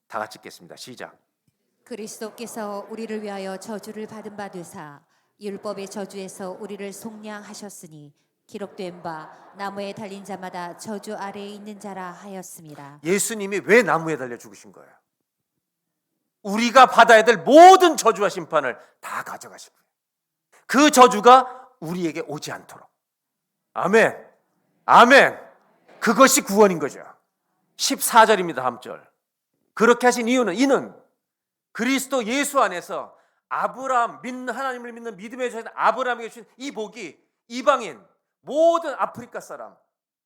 다 같이 읽겠습니다. 시작.
그리스도께서 우리를 위하여 저주를 받은 바 되사 율법의 저주에서 우리를 속량하셨으니 기록된 바 나무에 달린 자마다 저주 아래에 있는 자라 하였습니다.
예수님이 왜 나무에 달려 죽으신 거예요? 우리가 받아야 될 모든 저주와 심판을 다 가져가시고요. 그 저주가 우리에게 오지 않도록. 아멘. 아멘. 그것이 구원인 거죠. 14절입니다. 다음 절. 그렇게 하신 이유는 이는 그리스도 예수 안에서 아브라함 믿는 하나님을 믿는 믿음의 자신 아브라함에게 주신 이 복이 이방인 모든 아프리카 사람,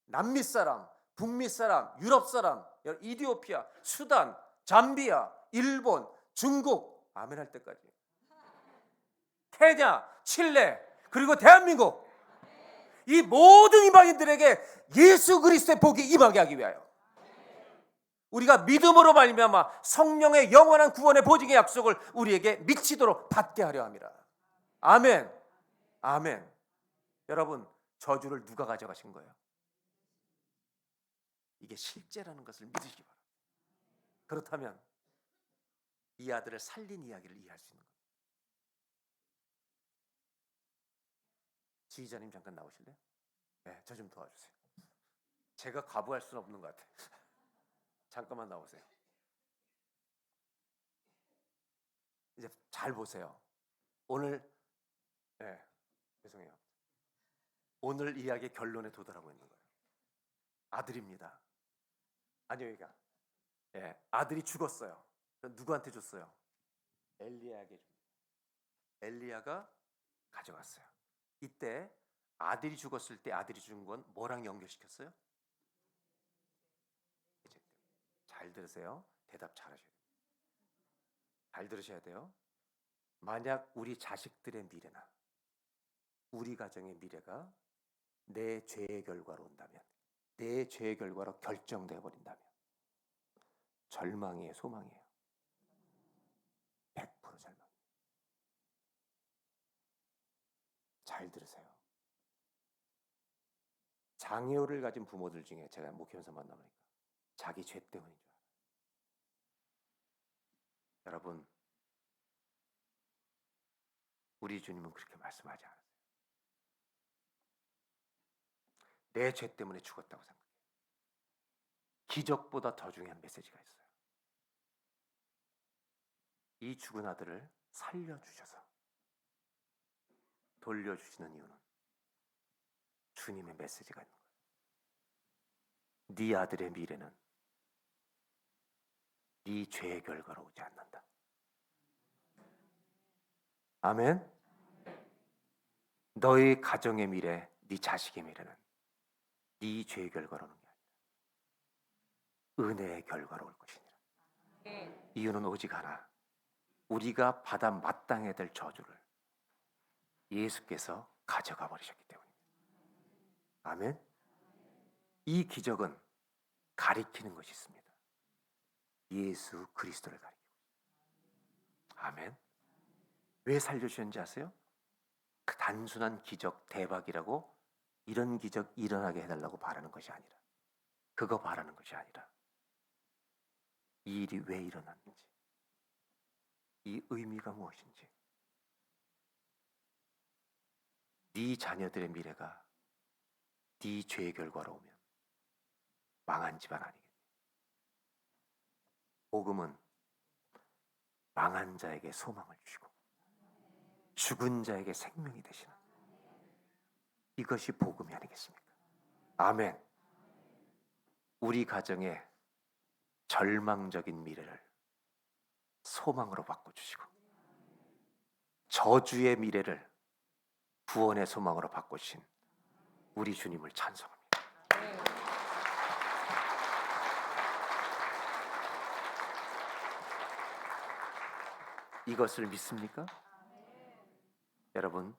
남미 사람, 북미 사람, 유럽 사람, 이디오피아, 수단, 잠비아, 일본, 중국 아멘 할 때까지 케냐, 칠레 그리고 대한민국 이 모든 이방인들에게 예수 그리스도의 복이 임하게 하기 위하여 우리가 믿음으로 말미암아 성령의 영원한 구원의 보증의 약속을 우리에게 미치도록 받게 하려 함이라. 아멘. 아멘. 여러분 저주를 누가 가져가신 거예요? 이게 실제라는 것을 믿으시기 바랍니다. 그렇다면 이 아들을 살린 이야기를 이해할 수 있는 겁니다. 지휘자님 잠깐 나오실래요? 네, 저 좀 도와주세요. 제가 과부할 수는 없는 것 같아요. 잠깐만 나오세요. 이제 잘 보세요. 오늘 죄송해요. 오늘 이야기의 결론에 도달하고 있는 거예요. 아들입니다. 아니요, 그러니까 아들이 죽었어요. 누구한테 줬어요? 엘리야에게 줍니다. 엘리야가 가져갔어요. 이때 아들이 죽었을 때 아들이 죽은 건 뭐랑 연결시켰어요? 잘 들으세요. 대답 잘하셔야 돼요. 잘 들으셔야 돼요. 만약 우리 자식들의 미래나 우리 가정의 미래가 내 죄의 결과로 온다면, 내 죄의 결과로 결정되어 버린다면 절망이에요, 소망이에요? 100% 절망. 잘 들으세요. 장애우를 가진 부모들 중에 제가 목회하면서 만나보니까 자기 죄 때문인 줄 알아요. 여러분, 우리 주님은 그렇게 말씀하지 않았어요. 내 죄 때문에 죽었다고 생각해요. 기적보다 더 중요한 메시지가 있어요. 이 죽은 아들을 살려주셔서 돌려주시는 이유는 주님의 메시지가 있는 거예요. 네 아들의 미래는 네 죄의 결과로 오지 않는다. 아멘. 너의 가정의 미래, 네 자식의 미래는 네 죄의 결과로 오는 게 아니라 은혜의 결과로 올 것이니라. 이유는 오직 하나. 우리가 받아 마땅해야 될 저주를 예수께서 가져가 버리셨기 때문입니다. 아멘. 이 기적은 가리키는 것이 있습니다. 예수 그리스도를 가리키고 있습니다. 아멘. 왜 살려주셨는지 아세요? 그 단순한 기적, 대박이라고 이런 기적 일어나게 해달라고 바라는 것이 아니라, 그거 바라는 것이 아니라 이 일이 왜 일어났는지, 이 의미가 무엇인지, 네 자녀들의 미래가 네 죄의 결과로 오면 망한 집안 아니겠니? 복음은 망한 자에게 소망을 주시고 죽은 자에게 생명이 되시는, 이것이 복음이 아니겠습니까? 아멘. 우리 가정의 절망적인 미래를 소망으로 바꿔주시고 저주의 미래를 구원의 소망으로 바꾸신 우리 주님을 찬송합니다. 이것을 믿습니까? 여러분,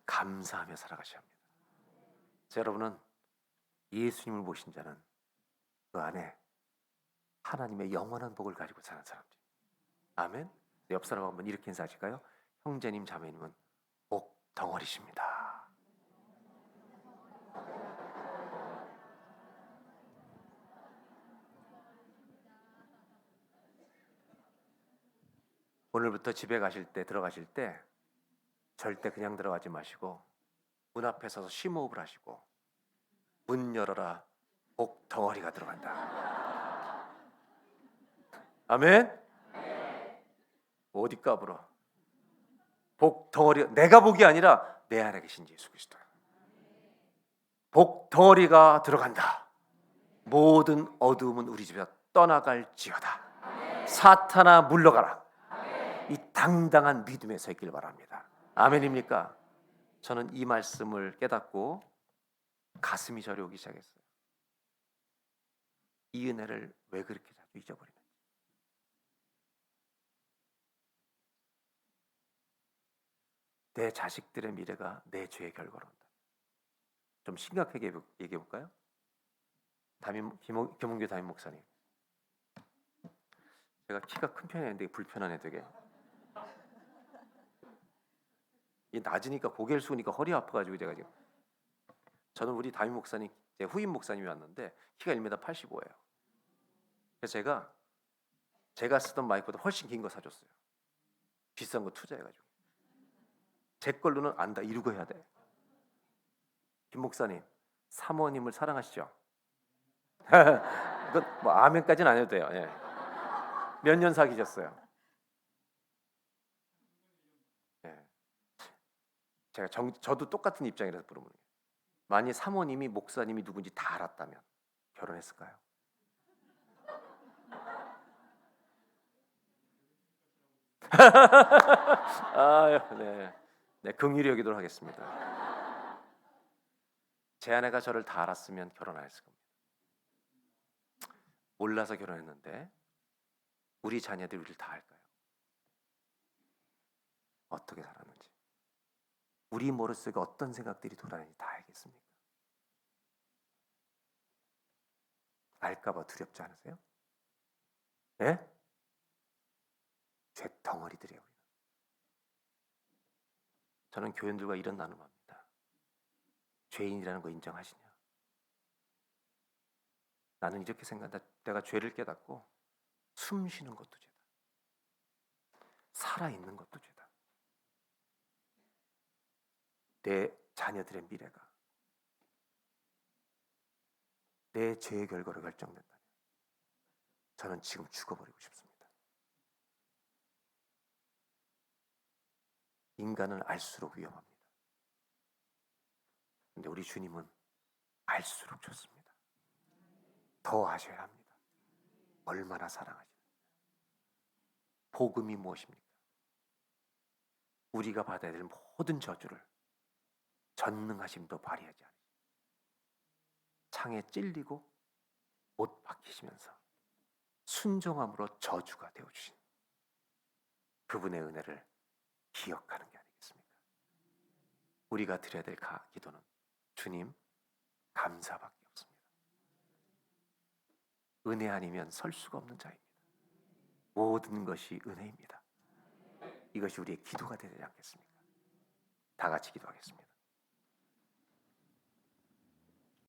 감사하며 살아가셔야 합니다. 여러분은 예수님을 모신 자는 그 안에 하나님의 영원한 복을 가지고 사는 사람들. 아멘. 옆 사람 한번 이렇게 인사하실까요? 형제님, 자매님은 복 덩어리십니다. 오늘부터 집에 가실 때, 들어가실 때 절대 그냥 들어가지 마시고 문 앞에 서서 심호흡을 하시고 문 열어라, 복 덩어리가 들어간다. 아멘. 어디 까불어. 복 덩어리, 내가 복이 아니라 내 안에 계신 예수 그리스도. 복 덩어리가 들어간다. 모든 어두움은 우리 집에서 떠나갈지어다. 사탄아 물러가라. 이 당당한 믿음에 서 있길 바랍니다. 아멘입니까? 저는 이 말씀을 깨닫고 가슴이 저려오기 시작했어요. 이 은혜를 왜 그렇게 자주 잊어버리는지. 내 자식들의 미래가 내 죄의 결과로 온다. 좀 심각하게 얘기해 볼까요? 김홍규 담임 목사님, 제가 키가 큰 편이었는데 불편하네 되게. 이 낮으니까 고개를 숙으니까 허리 아파가지고 제가 지금. 저는 우리 담임 목사님, 제 후임 목사님이 왔는데 키가 1m 85예요. 그래서 제가 쓰던 마이크보다 훨씬 긴 거 사줬어요. 비싼 거 투자해가지고. 제 걸로는 안다 이러고 해야 돼. 김 목사님, 사모님을 사랑하시죠? 이건 뭐 아멘까지는 안 해도 돼요. 예. 몇 년 사귀셨어요? 예. 제가 저도 똑같은 입장이라서 물어보는 거예요. 만약 사모님이 목사님이 누군지 다 알았다면 결혼했을까요? 아유, 네, 긍휼히 여기도록 하겠습니다. 제 아내가 저를 다 알았으면 결혼 안 했을 겁니다. 몰라서 결혼했는데 우리 자녀들이 우리를 다 알까요? 어떻게 살았는지, 우리 머릿속에 어떤 생각들이 돌아다니는지 다 알겠습니까? 알까봐 두렵지 않으세요? 예? 죄 덩어리들이에요. 우리는. 저는 교인들과 이런 나눔합니다. 죄인이라는 거 인정하시냐? 나는 이렇게 생각한다. 내가 죄를 깨닫고 숨 쉬는 것도 죄다. 살아있는 것도 죄다. 내 자녀들의 미래가 내 죄의 결과로 결정된다면 저는 지금 죽어버리고 싶습니다. 인간은 알수록 위험합니다. 근데 우리 주님은 알수록 좋습니다. 더 아셔야 합니다. 얼마나 사랑하시는지. 복음이 무엇입니까? 우리가 받아야 될 모든 저주를 전능하심도 발휘하지 않으시고 창에 찔리고 못 박히시면서 순종함으로 저주가 되어주신 그분의 은혜를 기억하는 게 아니겠습니까? 우리가 드려야 될 기도는 주님 감사밖에 없습니다. 은혜 아니면 설 수가 없는 자입니다. 모든 것이 은혜입니다. 이것이 우리의 기도가 되지 않겠습니까? 다 같이 기도하겠습니다.